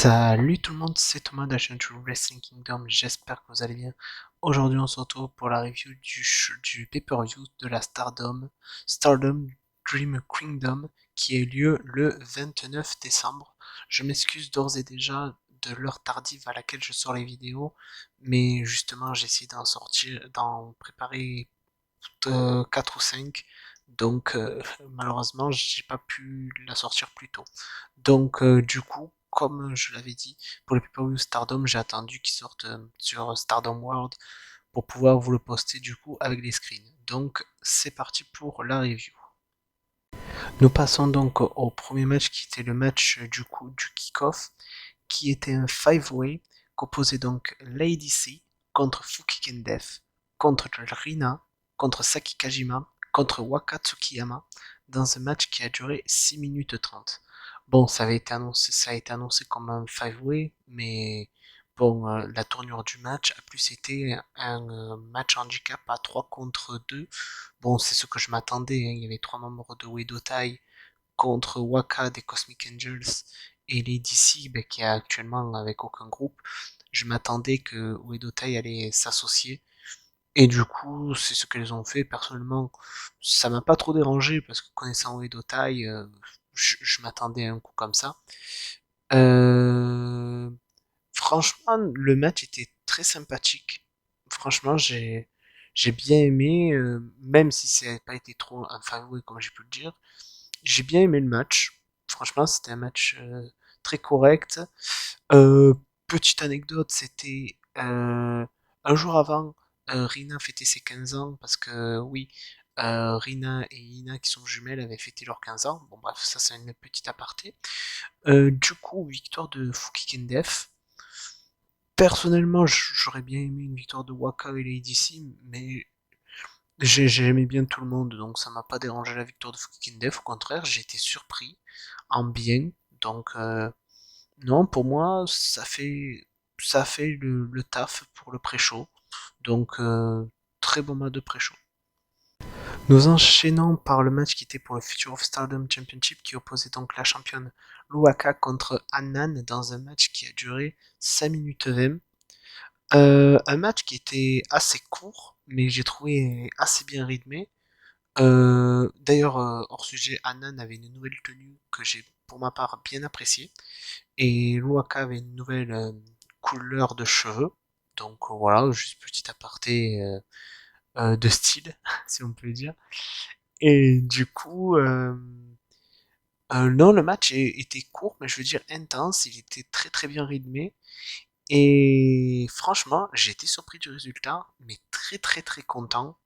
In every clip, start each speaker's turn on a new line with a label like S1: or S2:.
S1: Salut tout le monde, c'est Thomas de la chaîne YouTube Wrestling Kingdom, j'espère que vous allez bien. Aujourd'hui on se retrouve pour la review du pay-per-view de la Stardom Dream Kingdom qui a eu lieu le 29 décembre. Je m'excuse d'ores et déjà de l'heure tardive à laquelle je sors les vidéos, mais justement j'ai essayé d'en préparer 4 ou 5, donc malheureusement j'ai pas pu la sortir plus tôt. Donc du coup, comme je l'avais dit, pour le pay-per-view Stardom, j'ai attendu qu'il sorte sur Stardom World pour pouvoir vous le poster du coup avec les screens. Donc c'est parti pour la review. Nous passons donc au premier match qui était le match du coup du kick-off, qui était un five-way composé donc Lady C contre Fukigen Death, contre Rina, contre Saki Kajima, contre Waka Tsukiyama, dans un match qui a duré 6 minutes 30. Bon, ça a été annoncé comme un five-way, mais bon, la tournure du match a plus été un match handicap à 3 contre 2. Bon, c'est ce que je m'attendais, hein. Il y avait 3 membres de Uedo Tai contre Waka des Cosmic Angels et les DC qui est actuellement avec aucun groupe. Je m'attendais que Uedo Tai allait s'associer et du coup c'est ce qu'elles ont fait. Personnellement ça m'a pas trop dérangé parce que connaissant Uedo Tai, je m'attendais à un coup comme ça. Euh, Franchement le match était très sympathique. Franchement j'ai bien aimé, même si ça n'a pas été trop un favori comme j'ai pu le dire. J'ai bien aimé le match. Franchement, c'était un match très correct. Euh, Petite anecdote, c'était un jour avant, Rina fêtait ses 15 ans parce que oui, Rina et Ina qui sont jumelles avaient fêté leurs 15 ans. Bon bref, ça c'est une petite aparté. Du coup, victoire de Fukigen Death. Personnellement, j'aurais bien aimé une victoire de Waka et Lady C, mais j'aimais bien tout le monde, donc ça m'a pas dérangé la victoire de Fukigen Death. Au contraire, j'ai été surpris en bien. Donc non, pour moi, ça fait le taf pour le pré-show. Donc très bon match de pré-show. Nous enchaînons par le match qui était pour le Future of Stardom Championship qui opposait donc la championne Luaka contre Annan dans un match qui a duré 5 minutes 20. Un match qui était assez court, mais j'ai trouvé assez bien rythmé. D'ailleurs, hors sujet, Annan avait une nouvelle tenue que j'ai pour ma part bien appréciée. Et Luaka avait une nouvelle couleur de cheveux. Donc voilà, juste petit aparté de style, si on peut dire. Et du coup, non, le match était court, mais je veux dire intense. Il était très très bien rythmé. Et franchement, j'ai été surpris du résultat, mais très très très content.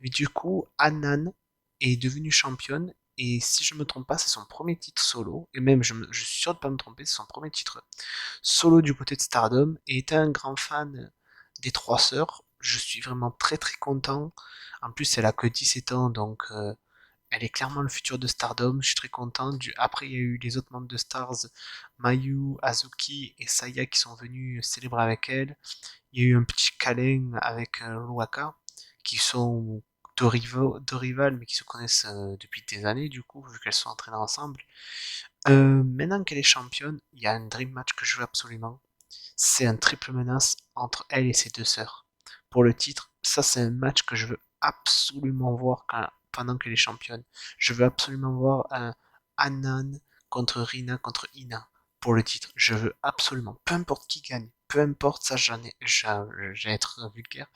S1: Et du coup, Annan est devenue championne. Et si je me trompe pas, c'est son premier titre solo. Et même, je suis sûr de pas me tromper, c'est son premier titre solo du côté de Stardom. Et étant un grand fan des trois sœurs, je suis vraiment très très content. En plus, elle a que 17 ans, donc elle est clairement le futur de Stardom. Je suis très content. Après, il y a eu les autres membres de Stars, Mayu, Azuki et Saya qui sont venus célébrer avec elle. Il y a eu un petit câlin avec Ruaka, qui sont deux rivales, mais qui se connaissent depuis des années, du coup, vu qu'elles sont entraînées ensemble. Maintenant qu'elle est championne, il y a un dream match que je veux absolument. C'est un triple menace entre elle et ses deux sœurs. Pour le titre, ça c'est un match que je veux absolument voir pendant qu'elle est championne. Je veux absolument voir un Anan contre Rina contre Ina pour le titre. Je veux absolument, peu importe qui gagne, peu importe ça, j'allais être vulgaire.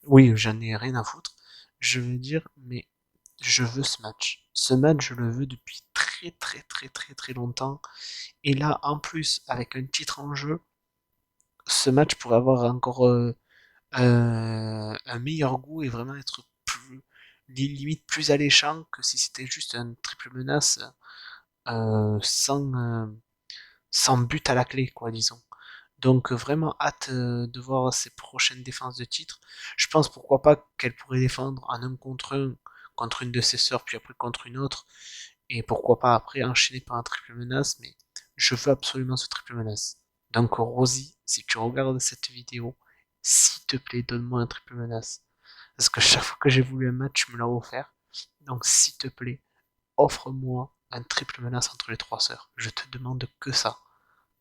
S1: Oui, j'en ai rien à foutre. Je veux dire, mais je veux ce match. Ce match, je le veux depuis très très très très très longtemps. Et là, en plus, avec un titre en jeu, ce match pourrait avoir encore un meilleur goût et vraiment être limite plus alléchant que si c'était juste un triple menace euh, sans, euh, sans but à la clé, quoi, disons. Donc vraiment hâte de voir ses prochaines défenses de titre. Je pense pourquoi pas qu'elle pourrait défendre en un contre une de ses sœurs, puis après contre une autre, et pourquoi pas après enchaîner par un triple menace, mais je veux absolument ce triple menace. Donc Rosie, si tu regardes cette vidéo, s'il te plaît, donne-moi un triple menace. Parce que chaque fois que j'ai voulu un match, tu me l'as offert. Donc s'il te plaît, offre-moi un triple menace entre les trois sœurs. Je te demande que ça.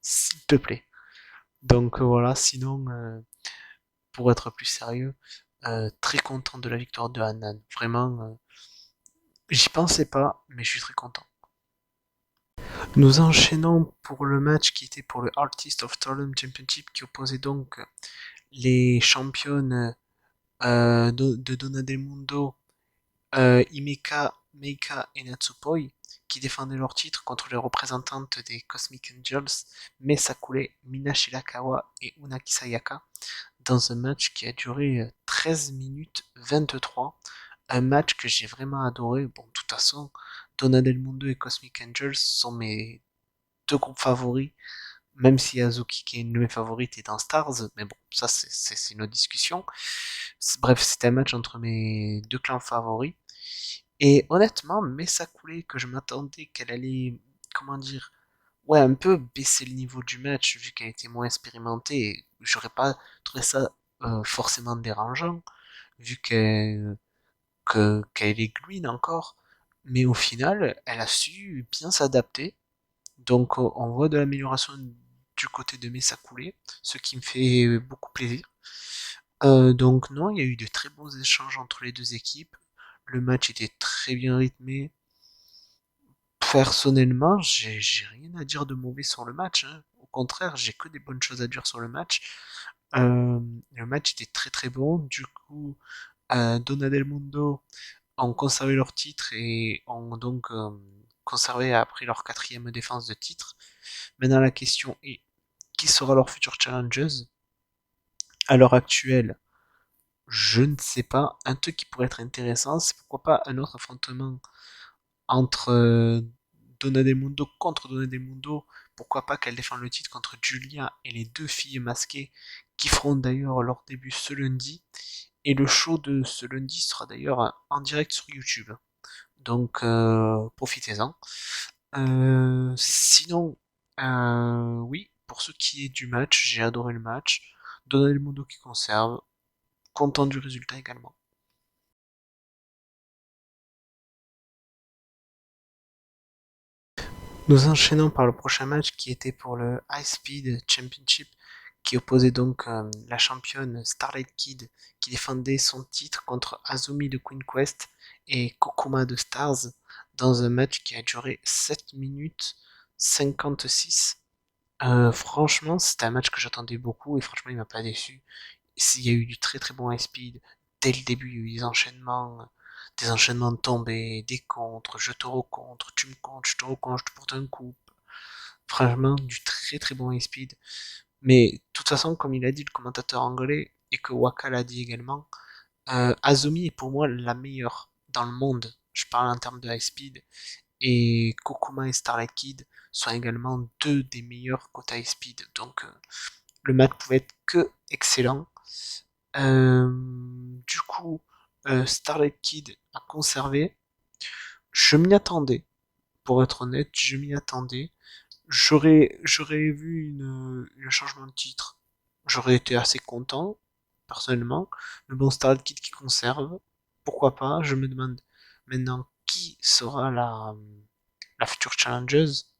S1: s'il te plaît. Donc voilà, sinon, pour être plus sérieux, très content de la victoire de Hanan. Vraiment, j'y pensais pas, mais je suis très content. Nous enchaînons pour le match qui était pour le Artist of Stardom Championship qui opposait donc les championnes de Donna Del Mundo, Himeka, Meika et Natsupoi, qui défendaient leur titre contre les représentantes des Cosmic Angels, Mesakule, Mina Shirakawa et Unaki Sayaka, dans un match qui a duré 13 minutes 23. Un match que j'ai vraiment adoré. Bon, de toute façon, Donna Del Mundo et Cosmic Angels sont mes deux groupes favoris, même si Azuki, qui est une de mes favorites, est dans Stars, mais bon, ça c'est une autre discussion. Bref, c'était un match entre mes deux clans favoris. Et honnêtement, Messa Coulé, que je m'attendais qu'elle allait, comment dire, ouais, un peu baisser le niveau du match, vu qu'elle était moins expérimentée, et j'aurais pas trouvé ça forcément dérangeant, vu qu'elle est green encore. Mais au final, elle a su bien s'adapter. Donc on voit de l'amélioration du côté de Messa Coulé, ce qui me fait beaucoup plaisir. Donc non, il y a eu de très bons échanges entre les deux équipes. Le match était très bien rythmé. Personnellement, j'ai rien à dire de mauvais sur le match, hein. Au contraire, j'ai que des bonnes choses à dire sur le match. Le match était très très bon. Du coup, Donna Del Mundo ont conservé leur titre et ont donc conservé après leur quatrième défense de titre. Maintenant, la question est qui sera leur futur challenges? À l'heure actuelle, je ne sais pas. Un truc qui pourrait être intéressant, c'est pourquoi pas un autre affrontement entre Donna Del Mundo contre Donna Del Mundo. Pourquoi pas qu'elle défende le titre contre Julia et les deux filles masquées qui feront d'ailleurs leur début ce lundi. Et le show de ce lundi sera d'ailleurs en direct sur YouTube. Donc profitez-en. Sinon, oui, pour ce qui est du match, j'ai adoré le match. Donna Del Mundo qui conserve. Content du résultat également. Nous enchaînons par le prochain match qui était pour le High Speed Championship qui opposait donc la championne Starlight Kid qui défendait son titre contre Azumi de Queen Quest et Kokuma de Stars dans un match qui a duré 7 minutes 56. Franchement, c'était un match que j'attendais beaucoup et franchement, il m'a pas déçu. Il y a eu du très très bon high speed. Dès le début, il y a eu des enchaînements de tombées, des contres, je te recontre, tu me contres, je te recontre, je te porte un coup. Franchement, du très très bon high speed. Mais de toute façon, comme il a dit le commentateur anglais, et que Waka l'a dit également, Azumi est pour moi la meilleure dans le monde. Je parle en termes de high speed. Et Kokuma et Starlight Kid sont également deux des meilleurs côté high speed. Donc le match pouvait être que excellent. Du coup, Starlight Kid a conservé. Je m'y attendais, pour être honnête, je m'y attendais. J'aurais vu un changement de titre. J'aurais été assez content, personnellement. Mais bon, Starlight Kid qui conserve, pourquoi pas. Je me demande maintenant qui sera la future challengeuse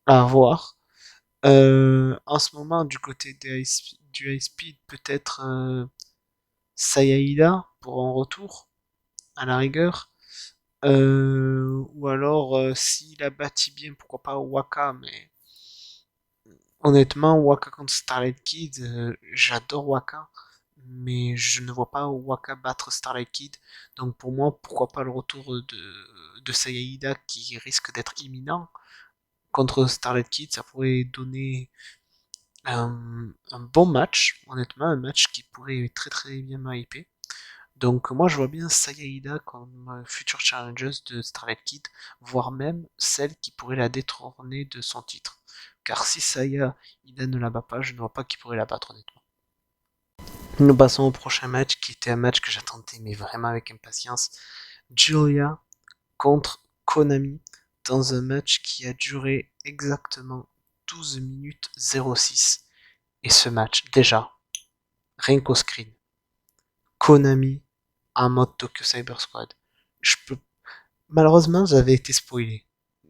S1: à voir. En ce moment, du côté du high speed, peut-être Sayaida pour un retour, à la rigueur. Ou alors, s'il a bâti bien, pourquoi pas Waka, mais honnêtement, Waka contre Starlight Kid, j'adore Waka, mais je ne vois pas Waka battre Starlight Kid. Donc pour moi, pourquoi pas le retour de Sayaida qui risque d'être imminent contre Starlight Kid, ça pourrait donner un bon match, honnêtement, un match qui pourrait très très bien m'hyper. Donc moi je vois bien Sayaida comme future challengeuse de Starlight Kid, voire même celle qui pourrait la détrôner de son titre. Car si Sayaida ne la bat pas, je ne vois pas qui pourrait la battre honnêtement. Nous passons au prochain match qui était un match que j'attendais mais vraiment avec impatience. Julia contre Konami dans un match qui a duré exactement 12 minutes 06. Et ce match, déjà, rien qu'au screen, Konami en mode Tokyo Cyber Squad. Je peux... Malheureusement, j'avais été spoilé.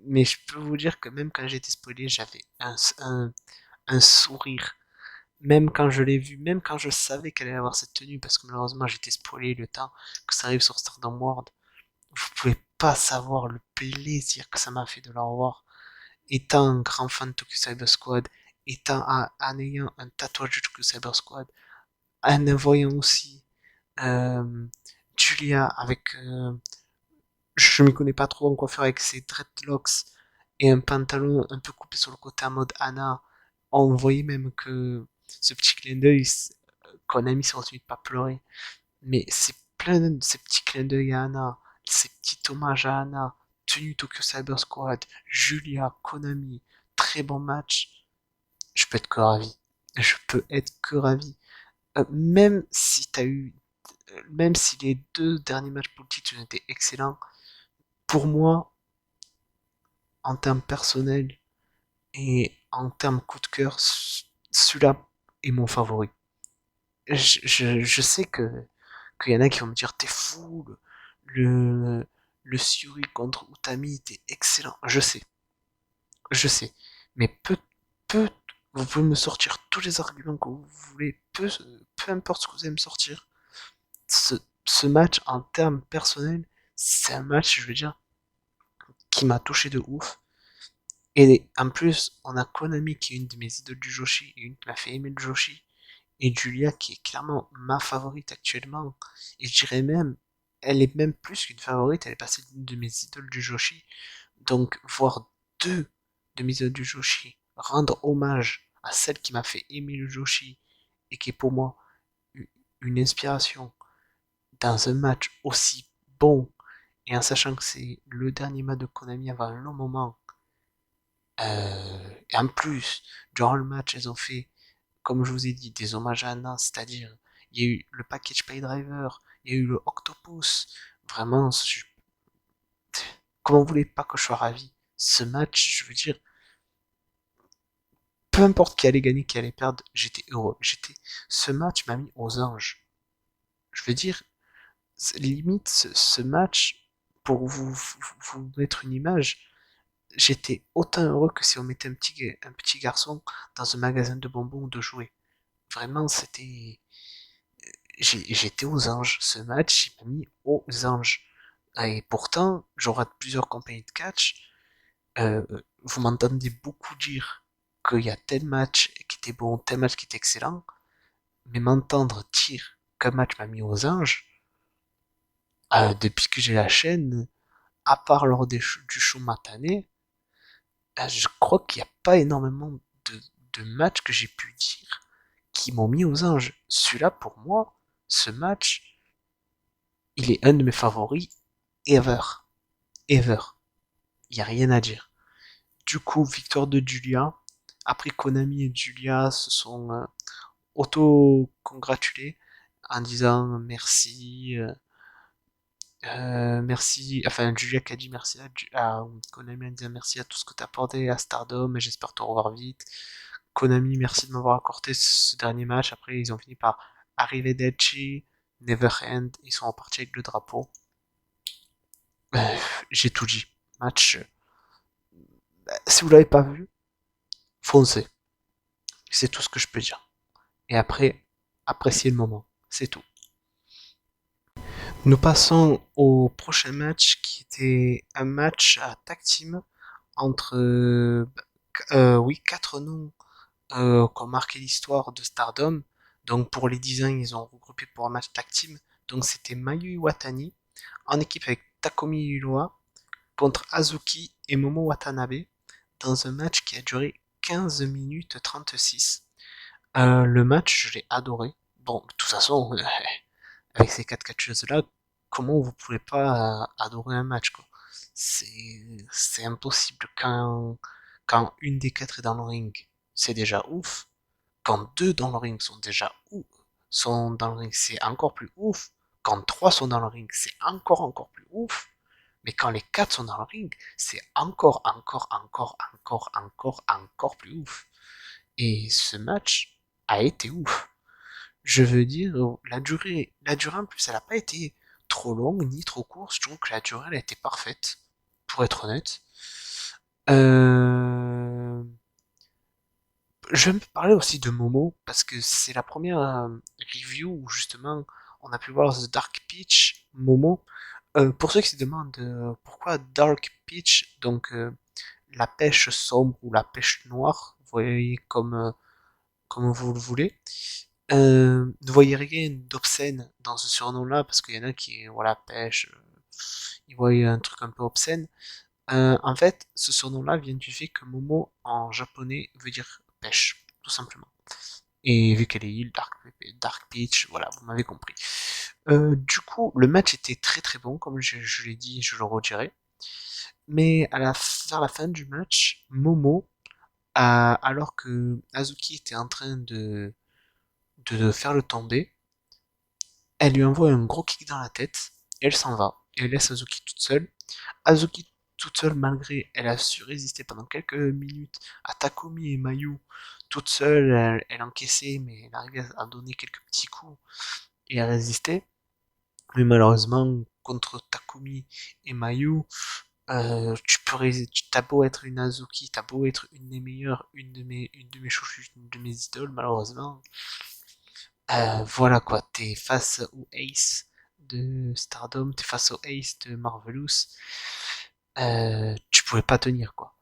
S1: Mais je peux vous dire que même quand j'ai été spoilé, j'avais un sourire. Même quand je l'ai vu, même quand je savais qu'elle allait avoir cette tenue, parce que malheureusement j'étais spoilé le temps que ça arrive sur Stardom World, vous pouvez pas savoir le plaisir que ça m'a fait de la revoir. Étant un grand fan de Tokyo Cyber Squad, en ayant un tatouage de Tokyo Cyber Squad, en voyant aussi euh, Julia avec, je m'y connais pas trop en coiffure, avec ses dreadlocks et un pantalon un peu coupé sur le côté en mode Anna. On voyait même que ce petit clin d'œil, Konami s'est retenu de pas pleurer. Mais c'est plein de ces petits clins d'œil à Anna, ces petits hommages à Anna, tenue Tokyo Cyber Squad, Julia, Konami, très bon match. Je peux être que ravi. Je peux être que ravi. Même si t'as eu, même si les deux derniers matchs pour le titre ont été excellents, pour moi, en termes personnels et en termes coup de cœur, celui-là est mon favori. Je sais que qu'il y en a qui vont me dire t'es fou, le, le Suri contre Utami était excellent. Je sais. Mais peu, vous pouvez me sortir tous les arguments que vous voulez, peu importe ce que vous allez me sortir. Ce, ce match, en termes personnels, c'est un match, je veux dire, qui m'a touché de ouf. Et en plus, on a Konami qui est une de mes idoles du Joshi, et une qui m'a fait aimer le Joshi. Et Julia qui est clairement ma favorite actuellement. Et je dirais même, elle est même plus qu'une favorite, elle est passée d'une de mes idoles du Joshi. Donc voir deux de mes idoles du Joshi rendre hommage à celle qui m'a fait aimer le Joshi et qui est pour moi une inspiration dans un match aussi bon et en sachant que c'est le dernier match de Konami avant un long moment. Et en plus, durant le match, elles ont fait comme je vous ai dit, des hommages à Anna, c'est-à-dire, il y a eu le package Pay Driver, il y a eu le Octopus. Vraiment, comment vous voulez pas que je sois ravi? Ce match, je veux dire, peu importe qui allait gagner, qui allait perdre, j'étais heureux. Ce match m'a mis aux anges. Je veux dire, limite, ce match, pour vous mettre une image, j'étais autant heureux que si on mettait un petit garçon dans un magasin de bonbons ou de jouets. Vraiment, j'étais aux anges. Ce match, il m'a mis aux anges. Et pourtant, je rate plusieurs compagnies de catch. Vous m'entendez beaucoup dire qu'il y a tel match qui était bon, tel match qui était excellent, mais m'entendre dire qu'un match m'a mis aux anges, depuis que j'ai la chaîne, à part lors du show Matané, je crois qu'il n'y a pas énormément de matchs que j'ai pu dire qui m'ont mis aux anges. Celui-là, pour moi, ce match, il est un de mes favoris ever. Ever. Il n'y a rien à dire. Du coup, victoire de Julia. Après, Konami et Julia se sont auto-congratulés en disant merci, merci, enfin Julia qui a dit merci à Konami en disant merci à tout ce que tu as apporté à Stardom et j'espère te revoir vite. Konami, merci de m'avoir accordé ce dernier match. Après, ils ont fini par Arrivederci, Never End. Ils sont repartis avec le drapeau. J'ai tout dit. Match. Si vous l'avez pas vu, foncez. C'est tout ce que je peux dire. Et après, appréciez le moment. C'est tout. Nous passons au prochain match qui était un match à tag team entre oui, quatre noms qui ont marqué l'histoire de Stardom. Donc pour les designs, ils ont regroupé pour un match tag team. Donc c'était Mayu Iwatani en équipe avec Takomi Iloa contre Azuki et Momo Watanabe dans un match qui a duré 15 minutes 36. Le match, je l'ai adoré. Bon, de toute façon, avec ces quatre catcheuses-là, comment vous pouvez pas adorer un match, quoi? C'est impossible. Quand une des quatre est dans le ring, c'est déjà ouf. Quand deux dans le ring sont déjà ouf, sont dans le ring, c'est encore plus ouf. Quand trois sont dans le ring, c'est encore plus ouf. Mais quand les quatre sont dans le ring, c'est encore plus ouf. Et ce match a été ouf. Je veux dire, la durée en plus, elle n'a pas été trop longue ni trop courte. Je trouve que la durée, elle a été parfaite, pour être honnête. Euh, je vais me parler aussi de Momo, parce que c'est la première review où justement on a pu voir The Dark Peach Momo. Pour ceux qui se demandent pourquoi Dark Peach, donc la pêche sombre ou la pêche noire, vous voyez comme vous le voulez, ne voyez rien d'obscène dans ce surnom-là, parce qu'il y en a qui, voilà, pêche, ils voient un truc un peu obscène. En fait, ce surnom-là vient du fait que Momo en japonais veut dire pêche, tout simplement. Et vu qu'elle est île, Dark Peach, voilà, vous m'avez compris. Du coup, le match était très très bon, comme je l'ai dit, je le redirai. Mais vers la fin du match, Momo, alors que Azuki était en train de faire le tomber, elle lui envoie un gros kick dans la tête, et elle s'en va, et elle laisse Azuki toute seule. Azuki toute seule, malgré elle a su résister pendant quelques minutes à Takumi et Mayu, toute seule, elle encaissait, mais elle arrivait à donner quelques petits coups et à résister. Mais malheureusement, contre Takumi et Mayu, t'as beau être une Azuki, t'as beau être une des meilleures, une de mes chouchous, une de mes idoles, malheureusement, voilà quoi, t'es face au Ace de Stardom, t'es face au Ace de Marvelous, tu pouvais pas tenir quoi.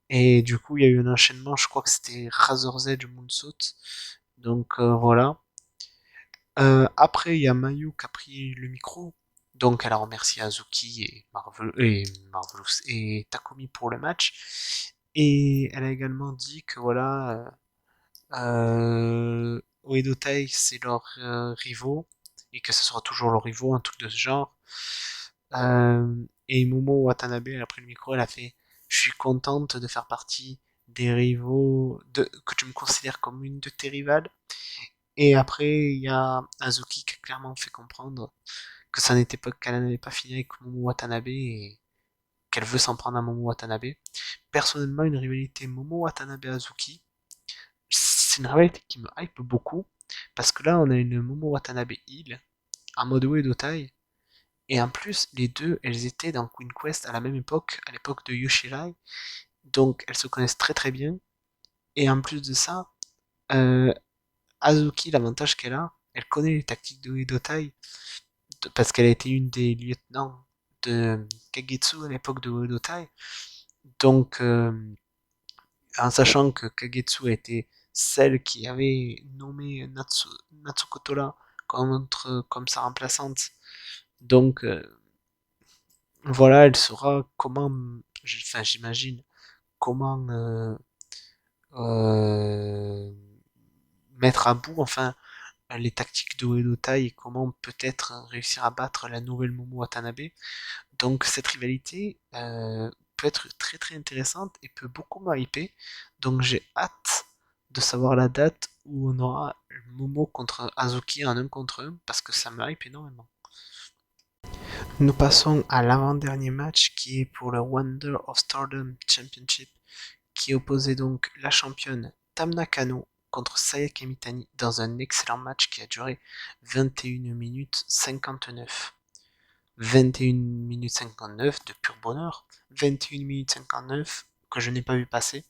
S1: Et du coup, il y a eu un enchaînement, je crois que c'était Razor's Edge Moonsault, donc voilà. Après, il y a Mayu qui a pris le micro, donc elle a remercié Azuki Marvelous et Takumi pour le match, et elle a également dit que voilà, Oedo Tai c'est leur rivaux, et que ce sera toujours leur rivaux, un truc de ce genre. Euh, et Momo Watanabe, elle a pris le micro, elle a fait: je suis contente de faire partie des rivaux, que tu me considères comme une de tes rivales. Et après, il y a Azuki qui a clairement fait comprendre que ça n'était pas, qu'elle n'avait pas fini avec Momo Watanabe et qu'elle veut s'en prendre à Momo Watanabe. Personnellement, une rivalité Momo Watanabe-Azuki, c'est une rivalité qui me hype beaucoup parce que là, on a une Momo Watanabe Hill en mode Uedo Tai. Et en plus, les deux, elles étaient dans Queen Quest à la même époque, à l'époque de Yoshirai. Donc, elles se connaissent très très bien. Et en plus de ça, euh, Azuki, l'avantage qu'elle a, elle connaît les tactiques de Uedo Tai parce qu'elle a été une des lieutenants de Kagetsu à l'époque de Uedo Tai. Donc, en sachant que Kagetsu a été celle qui avait nommé Natsuko Tora comme sa remplaçante. Donc, voilà, elle saura comment, enfin, j'imagine, comment euh, mettre à bout, enfin, les tactiques de Uedo Tai et comment peut-être réussir à battre la nouvelle Momo Watanabe. Donc cette rivalité peut être très très intéressante et peut beaucoup m'hyper. Donc j'ai hâte de savoir la date où on aura Momo contre Azuki en un contre un parce que ça me hype énormément. Nous passons à l'avant-dernier match qui est pour le Wonder of Stardom Championship qui opposait donc la championne Tam Nakano contre Sayaka Mitani dans un excellent match qui a duré 21 minutes 59. 21 minutes 59 de pur bonheur, 21 minutes 59 que je n'ai pas vu passer,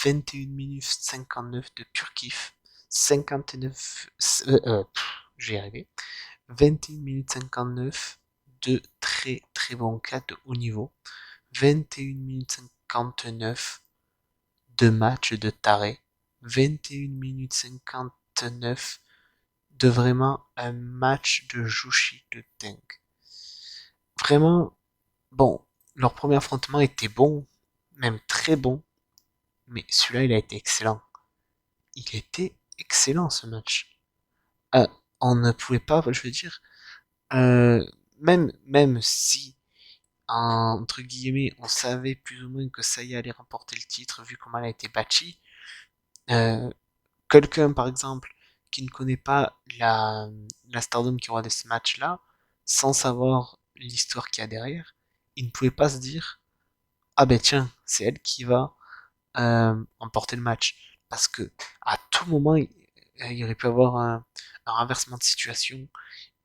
S1: 21 minutes 59 de pur kiff, 59, je vais y arriver, 21 minutes 59 de très très bon cas de haut niveau, 21 minutes 59 de match de taré, 21 minutes 59 de vraiment un match de Jushi de dingue. Vraiment, bon, leur premier affrontement était bon, même très bon, mais celui-là, il a été excellent. Il était excellent ce match. Euh, on ne pouvait pas, je veux dire, euh, même si, entre guillemets, on savait plus ou moins que Saya allait remporter le titre vu comment elle a été bâtie, euh, quelqu'un, par exemple, qui ne connaît pas la Stardom qui regardait ce match-là, sans savoir l'histoire qu'il y a derrière, il ne pouvait pas se dire: ah ben tiens, c'est elle qui va emporter le match. Parce que à tout moment, il aurait pu avoir un renversement de situation.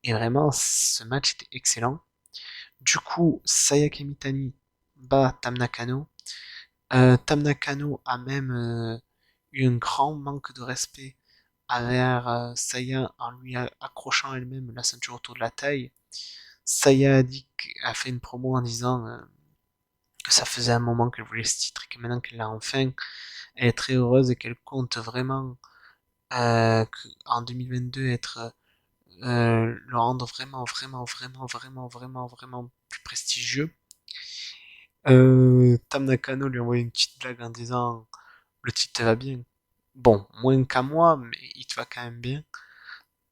S1: Et vraiment, ce match était excellent. Du coup, Sayaka Mitani bat Tam Nakano. Tam Nakano a même eu un grand manque de respect envers Saya en lui accrochant elle-même la ceinture autour de la taille. Saya a fait une promo en disant que ça faisait un moment qu'elle voulait ce titre et que maintenant qu'elle l'a enfin, elle est très heureuse et qu'elle compte vraiment en 2022 être le rendre vraiment plus prestigieux. Tam Nakano lui a envoyé une petite blague en disant le titre te va bien. Bon, moins qu'à moi, mais il te va quand même bien.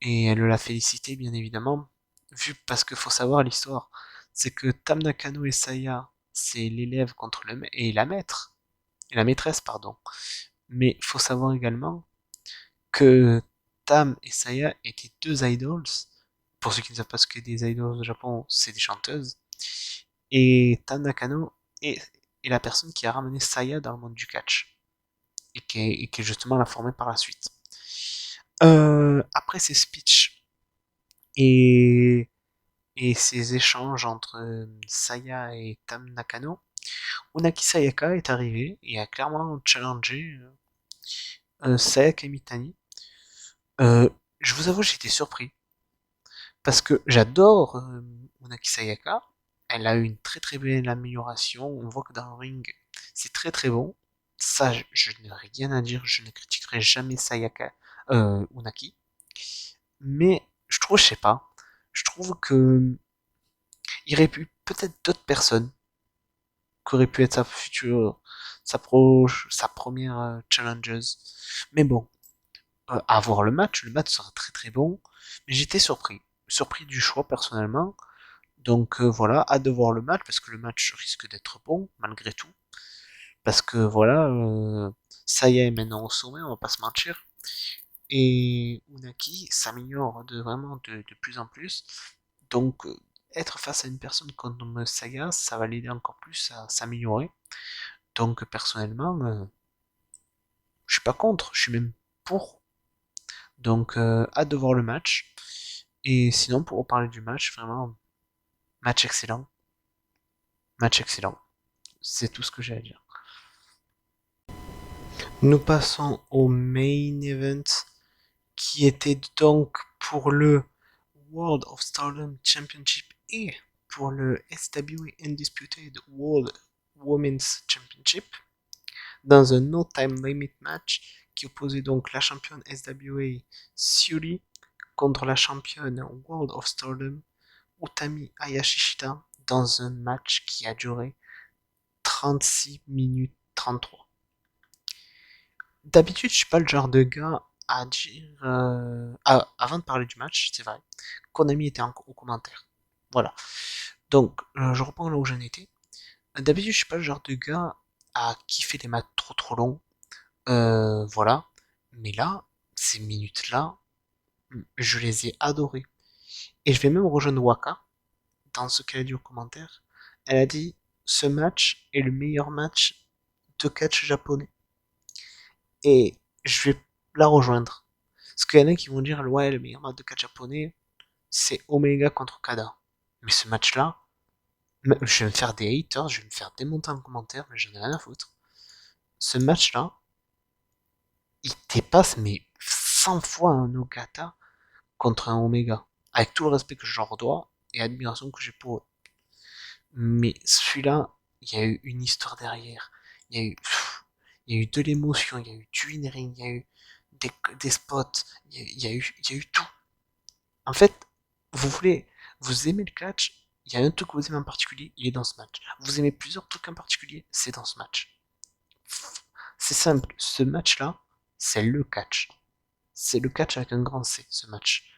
S1: Et elle l'a félicité, bien évidemment. Vu parce qu'il faut savoir l'histoire, c'est que Tam Nakano et Saya, c'est l'élève contre le et la maître, et la maîtresse, pardon. Mais faut savoir également que Tam et Saya étaient deux idols. Pour ceux qui ne savent pas ce qu'est des idols au Japon, c'est des chanteuses. Et Tam Nakano est la personne qui a ramené Saya dans le monde du catch. Et qui est justement la formée par la suite. Après ces speeches et, et ces échanges entre Saya et Tam Nakano, Unaki Sayaka est arrivé et a clairement challengé Sayaka Mitani. Je vous avoue, j'étais surpris parce que j'adore Unaki Sayaka. Elle a eu une très très belle amélioration. On voit que dans le ring, c'est très très bon. Ça, je n'ai rien à dire. Je ne critiquerai jamais Sayaka Unaki. Mais je sais pas, je trouve que il y aurait pu peut-être d'autres personnes qui auraient pu être sa future, sa première challengeuse. Mais bon, à voir le match sera très très bon. Mais j'étais surpris du choix personnellement. Donc voilà, hâte de voir le match parce que le match risque d'être bon malgré tout. Parce que voilà, ça y est maintenant au sommet, on va pas se mentir. Et Unaki s'améliore vraiment de plus en plus. Donc être face à une personne comme Saga, ça va l'aider encore plus à s'améliorer. Donc personnellement, je suis pas contre, je suis même pour. Donc hâte de voir le match. Et sinon, pour parler du match, vraiment, match excellent. Match excellent. C'est tout ce que j'ai à dire. Nous passons au main event qui était donc pour le World of Stardom Championship et pour le SWA Undisputed World Women's Championship dans un no time limit match qui opposait donc la championne SWA Syuri contre la championne World of Stardom Utami Hayashishita dans un match qui a duré 36 minutes 33. D'habitude, je suis pas le genre de gars à dire. Avant de parler du match, c'est vrai, Konami était au commentaire. Voilà. Donc, je reprends là où j'en étais. D'habitude, je suis pas le genre de gars à kiffer des matchs trop trop longs. Voilà. Mais là, ces minutes-là, je les ai adorées. Et je vais même rejoindre Waka dans ce qu'elle a dit au commentaire. Elle a dit ce match est le meilleur match de catch japonais. Et je vais la rejoindre. Parce qu'il y en a qui vont dire ouais, le meilleur match de catch japonais, c'est Omega contre Kada. Mais ce match-là, je vais me faire des haters, je vais me faire démonter en commentaire, mais j'en ai rien à foutre. Ce match-là, il dépasse mais 100 fois un Okada contre un Omega. Avec tout le respect que je leur dois et admiration que j'ai pour eux. Mais celui-là, il y a eu une histoire derrière. Il y a eu, il y a eu de l'émotion, il y a eu du in-ring, il y a eu des spots, il y a eu tout. En fait, vous aimez le catch, il y a un truc que vous aimez en particulier, il est dans ce match. Vous aimez plusieurs trucs en particulier, c'est dans ce match. C'est simple, ce match-là, c'est le catch. C'est le catch avec un grand C, ce match.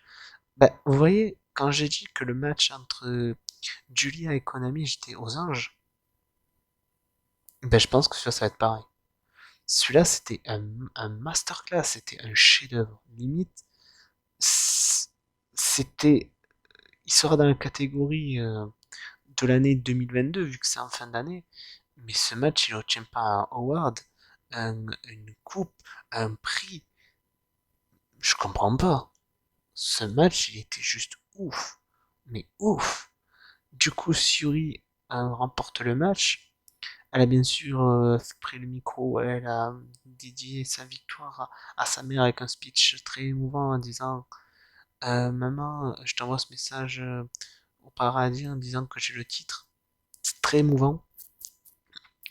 S1: Ben, vous voyez, quand j'ai dit que le match entre Julia et Konami, j'étais aux anges, ben je pense que celui-là, ça va être pareil. Celui-là, c'était un masterclass, c'était un chef-d'œuvre. Limite, c'était. Il sera dans la catégorie de l'année 2022, vu que c'est en fin d'année. Mais ce match, il n'obtient pas un award, une coupe, un prix. Je comprends pas. Ce match, il était juste ouf. Mais ouf. Du coup, Suri remporte le match Elle a bien sûr pris le micro, elle a dédié sa victoire à sa mère avec un speech très émouvant en disant Maman, je t'envoie ce message au paradis en disant que j'ai le titre. C'est très émouvant.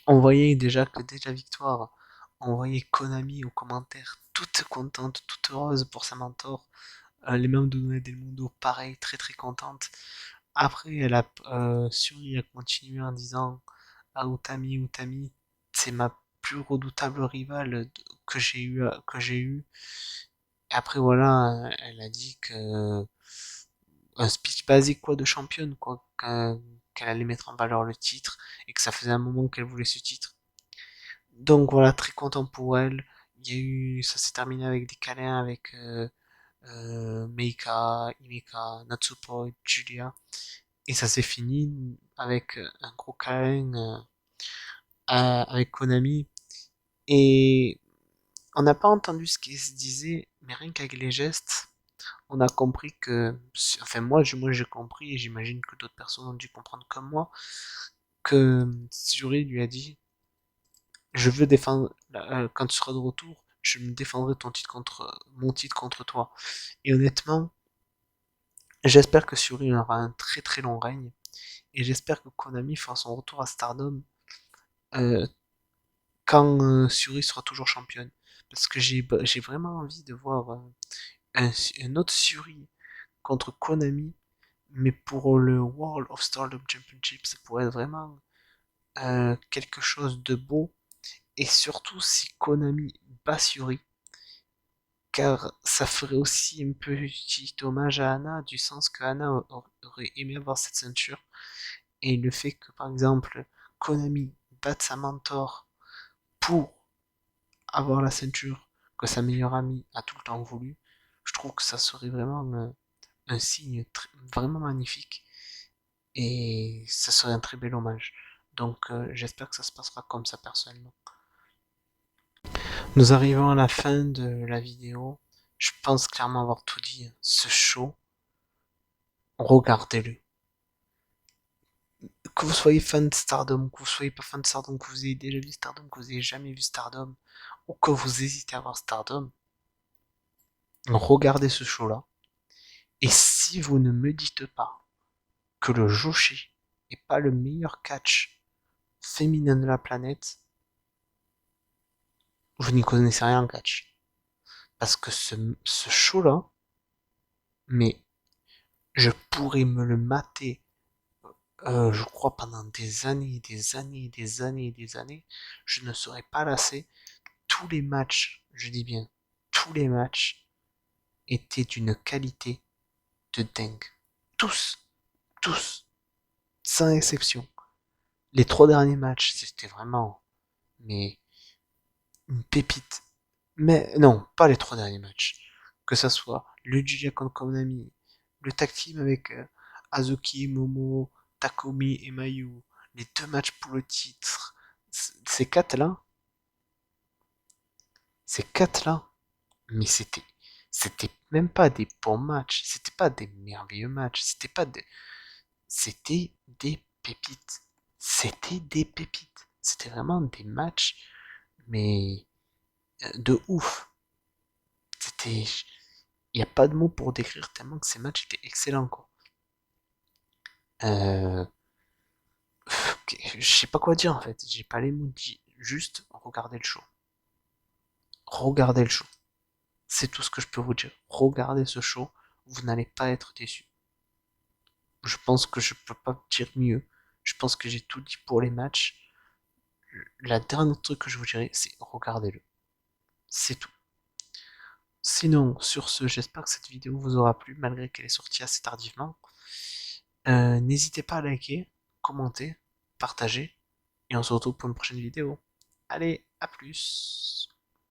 S1: On voyait déjà que dès la victoire, on voyait Konami aux commentaires toute contente, toute heureuse pour sa mentor. Les membres de Noël Del Mundo, pareil, très très contente. Après, Suri a continué en disant à Utami, Utami, c'est ma plus redoutable rivale que j'ai eu. Après voilà, elle a dit que un speech basique quoi de championne quoi, qu'elle allait mettre en valeur le titre et que ça faisait un moment qu'elle voulait ce titre. Donc voilà, très content pour elle. Ça s'est terminé avec des câlins avec Meika, Himeka, Natsuko, Julia. Et ça s'est fini avec un gros câlin avec Konami. Et on n'a pas entendu ce qui se disait, mais rien qu'avec les gestes, on a compris que, enfin moi j'ai compris et j'imagine que d'autres personnes ont dû comprendre comme moi, que Suri lui a dit, je veux défendre, quand tu seras de retour, je me défendrai mon titre contre toi. Et honnêtement, j'espère que Suri aura un très très long règne et j'espère que Konami fera son retour à Stardom euh, quand Suri sera toujours championne. Parce que j'ai vraiment envie de voir un autre Suri contre Konami, mais pour le World of Stardom Championship, ça pourrait être vraiment quelque chose de beau. Et surtout si Konami bat Suri, car ça ferait aussi un petit hommage à Anna, du sens que Anna aurait aimé avoir cette ceinture. Et le fait que, par exemple, Konami batte sa mentor pour avoir la ceinture que sa meilleure amie a tout le temps voulu, je trouve que ça serait vraiment un signe vraiment magnifique et ça serait un très bel hommage. Donc j'espère que ça se passera comme ça personnellement. Nous arrivons à la fin de la vidéo. Je pense clairement avoir tout dit. Ce show, regardez-le. Que vous soyez fan de Stardom, que vous soyez pas fan de Stardom, que vous ayez déjà vu Stardom, que vous ayez jamais vu Stardom, ou que vous hésitez à voir Stardom, regardez ce show-là. Et si vous ne me dites pas que le Joshi est pas le meilleur catch féminin de la planète, vous n'y connaissez rien en catch. Parce que ce show-là, mais je pourrais me le mater, je crois, pendant des années, des années, des années, des années. Je ne serais pas lassé. Tous les matchs, je dis bien, tous les matchs étaient d'une qualité de dingue. Tous, tous, sans exception. Les 3 derniers matchs, c'était vraiment, mais une pépite. Mais non, pas les 3 derniers matchs. Que ça soit le Julia contre Konami, le tag team avec Azuki, Momo, Takumi et Mayu, les 2 matchs pour le titre, ces quatre-là, ces quatre-là, mais c'était même pas des bons matchs, c'était pas des merveilleux matchs, c'était des pépites. C'était des pépites. C'était vraiment des matchs, mais de ouf. C'était, il n'y a pas de mots pour décrire tellement que ces matchs étaient excellents, quoi. Euh, je sais pas quoi dire en fait, j'ai pas les mots dit. Juste regardez le show. Regardez le show. C'est tout ce que je peux vous dire. Regardez ce show, vous n'allez pas être déçus. Je pense que je peux pas dire mieux. Je pense que j'ai tout dit pour les matchs. La dernière truc que je vous dirais, c'est regardez-le. C'est tout. Sinon, sur ce, j'espère que cette vidéo vous aura plu, malgré qu'elle est sortie assez tardivement. N'hésitez pas à liker, commenter, partager, et on se retrouve pour une prochaine vidéo. Allez, à plus!